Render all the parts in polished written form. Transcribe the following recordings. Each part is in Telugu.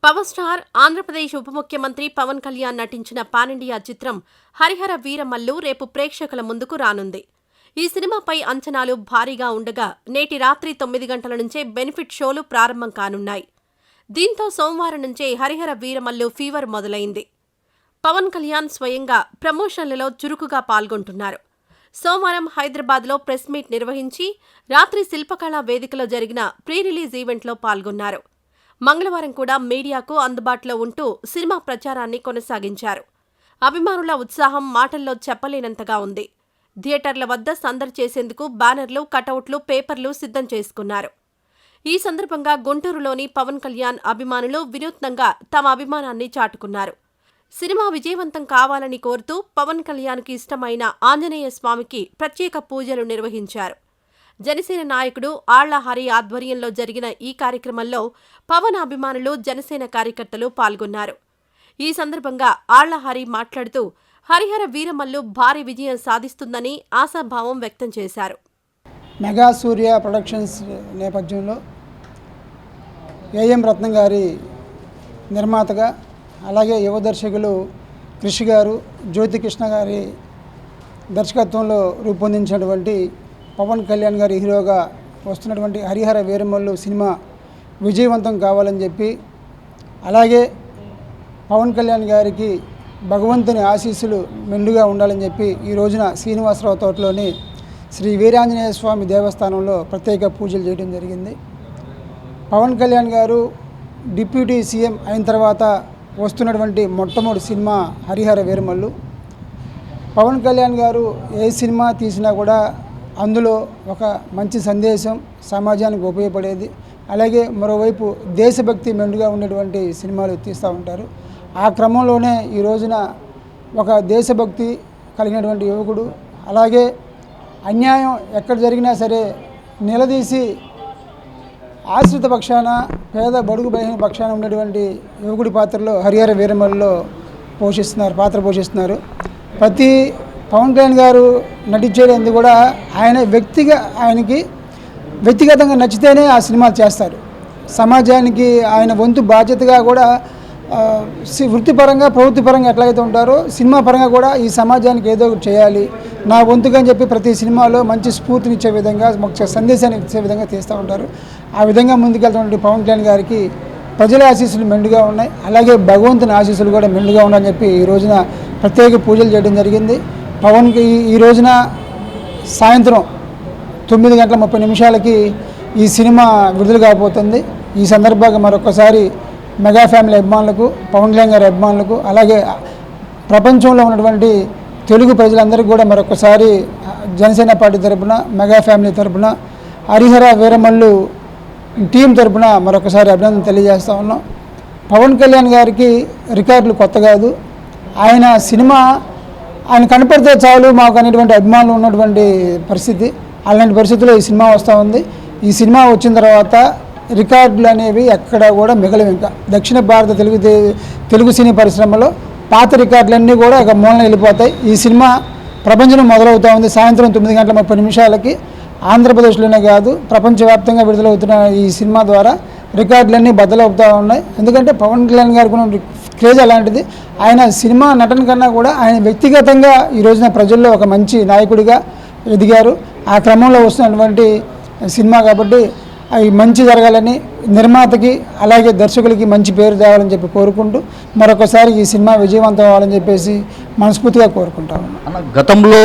పవర్ స్టార్ ఆంధ్రప్రదేశ్ ఉప ముఖ్యమంత్రి పవన్ కళ్యాణ్ నటించిన పాన్ ఇండియా చిత్రం హరిహర వీరమల్లు రేపు ప్రేక్షకుల ముందుకు రానుంది. ఈ సినిమాపై అంచనాలు భారీగా ఉండగా నేటి రాత్రి 9 గంటల నుంచే బెనిఫిట్ షోలు ప్రారంభం కానున్నాయి. దీంతో సోమవారం నుంచే హరిహర వీరమల్లు ఫీవర్ మొదలైంది. పవన్ కళ్యాణ్ స్వయంగా ప్రమోషన్లలో చురుకుగా పాల్గొంటున్నారు. సోమవారం హైదరాబాద్లో ప్రెస్ మీట్ నిర్వహించి రాత్రి శిల్పకళా వేదికలో జరిగిన ప్రీ రిలీజ్ ఈవెంట్లో పాల్గొన్నారు. మంగళవారం కూడా మీడియాకు అందుబాటులో ఉంటూ సినిమా ప్రచారాన్ని కొనసాగించారు. అభిమానుల ఉత్సాహం మాటల్లో చెప్పలేనంతగా ఉంది. థియేటర్ల వద్ద సందడి చేసేందుకు బ్యానర్లు, కటౌట్లు, పేపర్లు సిద్ధం చేసుకున్నారు. ఈ సందర్భంగా గుంటూరులోని పవన్ కళ్యాణ్ అభిమానులు వినూత్నంగా తమ అభిమానాన్ని చాటుకున్నారు. సినిమా విజయవంతం కావాలని కోరుతూ పవన్ కళ్యాణ్కి ఇష్టమైన ఆంజనేయ స్వామికి ప్రత్యేక పూజలు నిర్వహించారు. జనసేన నాయకుడు ఆళ్ల హరి ఆధ్వర్యంలో జరిగిన ఈ కార్యక్రమంలో పవన్ అభిమానులు, జనసేన కార్యకర్తలు పాల్గొన్నారు. ఈ సందర్భంగా ఆళ్ల హరి మాట్లాడుతూ హరిహర వీరమల్లు భారీ విజయం సాధిస్తుందని ఆశాభావం వ్యక్తం చేశారు. మెగా సూర్య ప్రొడక్షన్స్ నేపథ్యంలో ఏఎం రత్నం గారి నిర్మాతగా, అలాగే యువ దర్శకులు కృషి గారు, జ్యోతి కృష్ణ గారి దర్శకత్వంలో రూపొందించినటువంటి పవన్ కళ్యాణ్ గారి హీరోగా వస్తున్నటువంటి హరిహర వీరమల్లు సినిమా విజయవంతం కావాలని చెప్పి, అలాగే పవన్ కళ్యాణ్ గారికి భగవంతుని ఆశీస్సులు మెండుగా ఉండాలని చెప్పి ఈ రోజున శ్రీనివాసరావు తోటలోని శ్రీ వీరాంజనేయ స్వామి దేవస్థానంలో ప్రత్యేక పూజలు చేయడం జరిగింది. పవన్ కళ్యాణ్ గారు డిప్యూటీ సీఎం అయిన తర్వాత వస్తున్నటువంటి మొట్టమొదటి సినిమా హరిహర వీరమల్లు. పవన్ కళ్యాణ్ గారు ఏ సినిమా తీసినా కూడా అందులో ఒక మంచి సందేశం సమాజానికి ఉపయోగపడేది, అలాగే మరోవైపు దేశభక్తి మెండుగా ఉండేటువంటి సినిమాలు తీస్తూ ఉంటారు. ఆ క్రమంలోనే ఈ రోజున ఒక దేశభక్తి కలిగినటువంటి యువకుడు, అలాగే అన్యాయం ఎక్కడ జరిగినా సరే నిలదీసి ఆశ్రిత పక్షాన, పేద బడుగు బలహీన పక్షాన ఉన్నటువంటి యువకుడి పాత్రలో హరిహర వీరమల్లులో పాత్ర పోషిస్తున్నారు. ప్రతి పవన్ కళ్యాణ్ గారు నటించేది కూడా ఆయనకి వ్యక్తిగతంగా నచ్చితేనే ఆ సినిమాలు చేస్తారు. సమాజానికి ఆయన వంతు బాధ్యతగా కూడా వృత్తిపరంగా, ప్రవృత్తిపరంగా ఎట్లాగైతే ఉంటారో సినిమా పరంగా కూడా ఈ సమాజానికి ఏదో ఒకటి చేయాలి, నా వంతుగా అని చెప్పి ప్రతి సినిమాలో మంచి స్ఫూర్తినిచ్చే విధంగా, ఒక సందేశాన్ని ఇచ్చే విధంగా తీస్తూ ఉంటారు. ఆ విధంగా ముందుకెళ్తున్నటువంటి పవన్ కళ్యాణ్ గారికి ప్రజల ఆశీస్సులు మెండుగా ఉన్నాయి, అలాగే భగవంతుని ఆశీస్సులు కూడా మెండుగా ఉన్నాయని చెప్పి ఈ రోజున ప్రత్యేక పూజలు చేయడం జరిగింది. పవన్కి ఈ రోజున సాయంత్రం 9:30 ఈ సినిమా విడుదల కాబోతుంది. ఈ సందర్భంగా మరొకసారి మెగా ఫ్యామిలీ అభిమానులకు, పవన్ కళ్యాణ్ గారి అభిమానులకు, అలాగే ప్రపంచంలో ఉన్నటువంటి తెలుగు ప్రజలందరికీ కూడా మరొకసారి జనసేన పార్టీ తరపున, మెగా ఫ్యామిలీ తరపున, హరిహర వీరమల్లు టీం తరపున మరొకసారి అభినందన తెలియజేస్తూ ఉన్నాం. పవన్ కళ్యాణ్ గారికి రికార్డులు కొత్త కాదు. ఆయన కనపడితే చాలు మాకు అనేటువంటి అభిమానులు ఉన్నటువంటి పరిస్థితి. అలాంటి పరిస్థితుల్లో ఈ సినిమా వస్తూ ఉంది. ఈ సినిమా వచ్చిన తర్వాత రికార్డులు అనేవి ఎక్కడ కూడా మిగలవు. ఇంకా దక్షిణ భారత తెలుగు సినీ పరిశ్రమలో పాత రికార్డులన్నీ కూడా ఇక మూలన వెళ్ళిపోతాయి. ఈ సినిమా ప్రపంచంలో మొదలవుతూ ఉంది. సాయంత్రం 9:30 ఆంధ్రప్రదేశ్లోనే కాదు, ప్రపంచవ్యాప్తంగా విడుదలవుతున్న ఈ సినిమా ద్వారా రికార్డులన్నీ బద్దలవుతూ ఉన్నాయి. ఎందుకంటే పవన్ కళ్యాణ్ గారికి ఉన్న క్రేజ్ అలాంటిది. ఆయన సినిమా నటన కన్నా కూడా ఆయన వ్యక్తిగతంగా ఈ రోజున ప్రజల్లో ఒక మంచి నాయకుడిగా ఎదిగారు. ఆ క్రమంలో వస్తున్నటువంటి సినిమా కాబట్టి అవి మంచి జరగాలని, నిర్మాతకి అలాగే దర్శకులకి మంచి పేరు తేవాలని చెప్పి కోరుకుంటూ మరొకసారి ఈ సినిమా విజయవంతం అవ్వాలని చెప్పేసి మనస్ఫూర్తిగా కోరుకుంటాము. గతంలో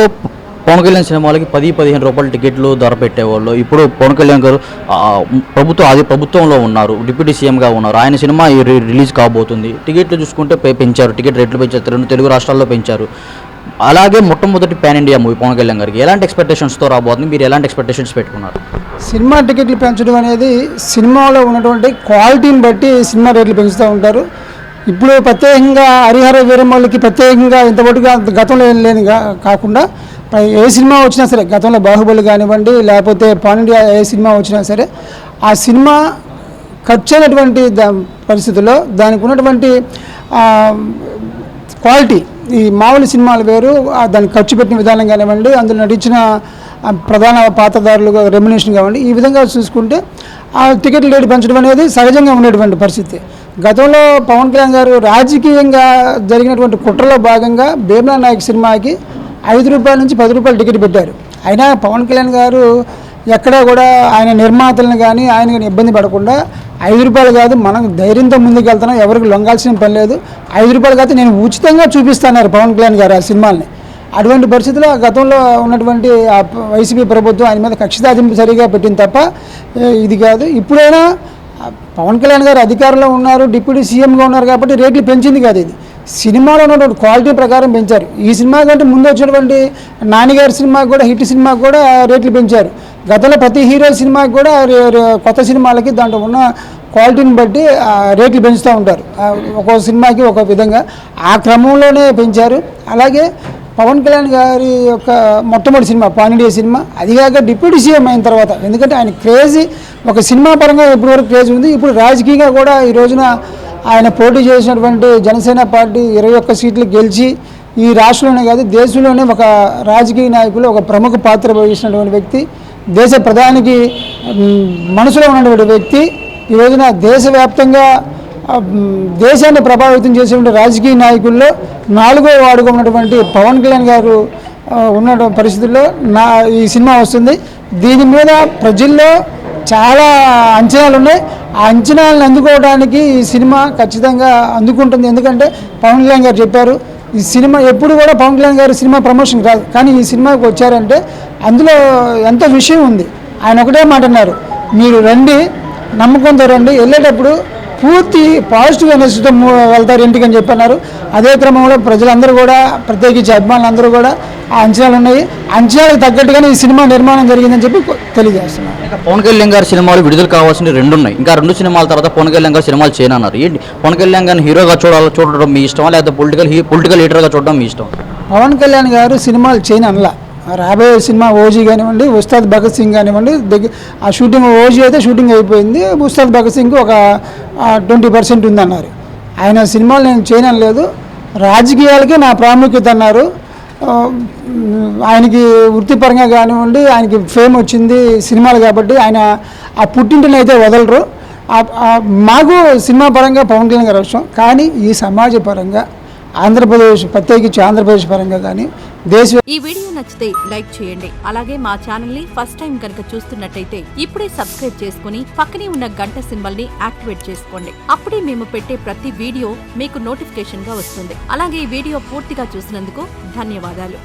పవన్ కళ్యాణ్ సినిమాలకి 10-15 రూపాయల టికెట్లు ధర పెట్టేవాళ్ళు. ఇప్పుడు పవన్ కళ్యాణ్ గారు ప్రభుత్వంలో ఉన్నారు, డిప్యూటీ సీఎంగా ఉన్నారు. ఆయన సినిమా రిలీజ్ కాబోతుంది. టికెట్లు చూసుకుంటే పెంచారు, టికెట్ రేట్లు పెంచారు, 2 తెలుగు రాష్ట్రాల్లో పెంచారు. అలాగే మొట్టమొదటి pan India movie Pavan Kalyan గారికి ఎలాంటి ఎక్స్పెక్టేషన్స్తో రాబోతుంది? మీరు ఎలాంటి ఎక్స్పెక్టేషన్స్ పెట్టుకున్నారు? సినిమా టికెట్లు పెంచడం అనేది సినిమాలో ఉన్నటువంటి క్వాలిటీని బట్టి సినిమా రేట్లు పెంచుతూ ఉంటారు. ఇప్పుడు ప్రత్యేకంగా హరిహర వీరమల్లుకి ప్రత్యేకంగా ఇంతవరకుగా గతంలో ఏం లేని కాకుండా ఏ సినిమా వచ్చినా సరే, గతంలో బాహుబలి కానివ్వండి, లేకపోతే పాన్ ఇండియా ఏ సినిమా వచ్చినా సరే, ఆ సినిమా ఖర్చు అయినటువంటి పరిస్థితుల్లో దానికి ఉన్నటువంటి క్వాలిటీ ఈ మామూలు సినిమాలు వేరు. దానికి ఖర్చు పెట్టిన విధానం కానివ్వండి, అందులో నటించిన ప్రధాన పాత్రధారులుగా రెమ్యునేషన్ కావండి, ఈ విధంగా చూసుకుంటే ఆ టికెట్ రేటు పెంచడం అనేది సహజంగా ఉండేటువంటి పరిస్థితి. గతంలో పవన్ కళ్యాణ్ గారు రాజకీయంగా జరిగినటువంటి కుట్రలో భాగంగా భీమ్లా నాయక్ సినిమాకి 5 రూపాయల నుంచి 10 రూపాయలు టికెట్ పెట్టారు. అయినా పవన్ కళ్యాణ్ గారు ఎక్కడా కూడా ఆయన నిర్మాతలను కానీ ఆయన కానీ ఇబ్బంది పడకుండా 5 రూపాయలు కాదు, మనం ధైర్యంతో ముందుకు వెళ్తున్నాం, ఎవరికి లొంగాల్సిన పని లేదు, 5 రూపాయలు కాదు నేను ఉచితంగా చూపిస్తాన్నారు పవన్ కళ్యాణ్ గారు ఆ సినిమాల్ని. అటువంటి పరిస్థితుల్లో గతంలో ఉన్నటువంటి ఆ వైసీపీ ప్రభుత్వం ఆయన మీద కక్షిదాధింపు సరిగా పెట్టింది తప్ప ఇది కాదు. ఇప్పుడైనా పవన్ కళ్యాణ్ గారు అధికారంలో ఉన్నారు, డిప్యూటీ సీఎంగా ఉన్నారు కాబట్టి రేట్లు పెంచింది కాదు, ఇది సినిమాలో ఉన్నటువంటి క్వాలిటీ ప్రకారం పెంచారు. ఈ సినిమా కంటే ముందు వచ్చినటువంటి నానిగారి సినిమాకి కూడా, హిట్ సినిమాకి కూడా రేట్లు పెంచారు. గతంలో ప్రతి హీరో సినిమాకి కూడా కొత్త సినిమాలకి దాంట్లో ఉన్న క్వాలిటీని బట్టి రేట్లు పెంచుతూ ఉంటారు, ఒక్కో సినిమాకి ఒక విధంగా. ఆ క్రమంలోనే పెంచారు. అలాగే పవన్ కళ్యాణ్ గారి యొక్క మొట్టమొదటి సినిమా పానిండియా సినిమా, అదిగాక డిప్యూటీ సీఎం అయిన తర్వాత, ఎందుకంటే ఆయన క్రేజీ ఒక సినిమా పరంగా ఇప్పటివరకు క్రేజ్ ఉంది, ఇప్పుడు రాజకీయంగా కూడా ఈ రోజున ఆయన పోటీ చేసినటువంటి జనసేన పార్టీ 21 సీట్లు గెలిచి ఈ రాష్ట్రంలోనే కాదు దేశంలోనే ఒక రాజకీయ నాయకులు, ఒక ప్రముఖ పాత్ర వహించినటువంటి వ్యక్తి, దేశ ప్రధానికి మనసులో ఉన్నటువంటి వ్యక్తి, ఈ రోజున దేశవ్యాప్తంగా దేశాన్ని ప్రభావితం చేసేటువంటి రాజకీయ నాయకుల్లో 4వ వాడుగా ఉన్నటువంటి పవన్ కళ్యాణ్ గారు ఉన్న పరిస్థితుల్లో ఈ సినిమా వస్తుంది. దీని మీద ప్రజల్లో చాలా అంచనాలు ఉన్నాయి. ఆ అంచనాలను అందుకోవడానికి ఈ సినిమా ఖచ్చితంగా అందుకుంటుంది. ఎందుకంటే పవన్ కళ్యాణ్ గారు చెప్పారు, ఈ సినిమా ఎప్పుడు కూడా పవన్ కళ్యాణ్ గారు సినిమా ప్రమోషన్ కాదు, కానీ ఈ సినిమాకి వచ్చారంటే అందులో ఎంతో విషయం ఉంది. ఆయన ఒకటే మాట అన్నారు, మీరు రండి, నమ్మకంతో రండి, వెళ్ళేటప్పుడు పూర్తి పాజిటివ్ ఎనర్జీతో వెళ్తారు ఇంటికి అని చెప్పన్నారు. అదే క్రమంలో ప్రజలందరూ కూడా, ప్రత్యేకించి అభిమానులందరూ కూడా ఆ అంచనాలు ఉన్నాయి, అంచనాలకు తగ్గట్టుగానే ఈ సినిమా నిర్మాణం జరిగిందని చెప్పి తెలియజేస్తున్నారు. పవన్ కళ్యాణ్ గారి సినిమాలు విడుదల కావాల్సిన 2 ఉన్నాయి, ఇంకా 2 సినిమాల తర్వాత పవన్ కళ్యాణ్ గారు సినిమాలు చేయనన్నారు. ఏంటి పవన్ కళ్యాణ్ గారిని హీరోగా చూడడం మీ ఇష్టమా, లేకపోతే పొలిటికల్ లీడర్గా చూడడం మీ ఇష్టం? పవన్ కళ్యాణ్ గారు సినిమాలు చేయని అనలా. రాబోయే సినిమా ఓజీ కానివ్వండి, ఉస్తాద్ భగత్ సింగ్ కానివ్వండి, ఆ షూటింగ్ ఓజీ అయితే షూటింగ్ అయిపోయింది, ఉస్తాద్ భగత్ సింగ్ ఒక 20% ఉందన్నారు. ఆయన సినిమాలు నేను చేయనలేదు, రాజకీయాలకి నా ప్రాముఖ్యత అన్నారు. ఆయనకి వృత్తిపరంగా కానివ్వండి, ఆయనకి ఫేమ్ వచ్చింది సినిమాలు కాబట్టి ఆయన ఆ పుట్టింటిని అయితే వదలరు. మాకు సినిమా పరంగా పవన్ కళ్యాణ్ గారు అవసరం, కానీ ఈ సమాజ పరంగా ఆంధ్రప్రదేశ్, ప్రత్యేకించి ఆంధ్రప్రదేశ్ పరంగా కానీ ఈ వీడియో నచ్చితే లైక్ చేయండి. అలాగే మా ఛానల్ ని ఫస్ట్ టైం కనుక చూస్తున్నట్టయితే ఇప్పుడే సబ్స్క్రైబ్ చేసుకుని పక్కనే ఉన్న గంట సింబల్ ని యాక్టివేట్ చేసుకోండి. అప్పుడే మేము పెట్టే ప్రతి వీడియో మీకు నోటిఫికేషన్ గా వస్తుంది. అలాగే ఈ వీడియో పూర్తిగా చూసినందుకు ధన్యవాదాలు.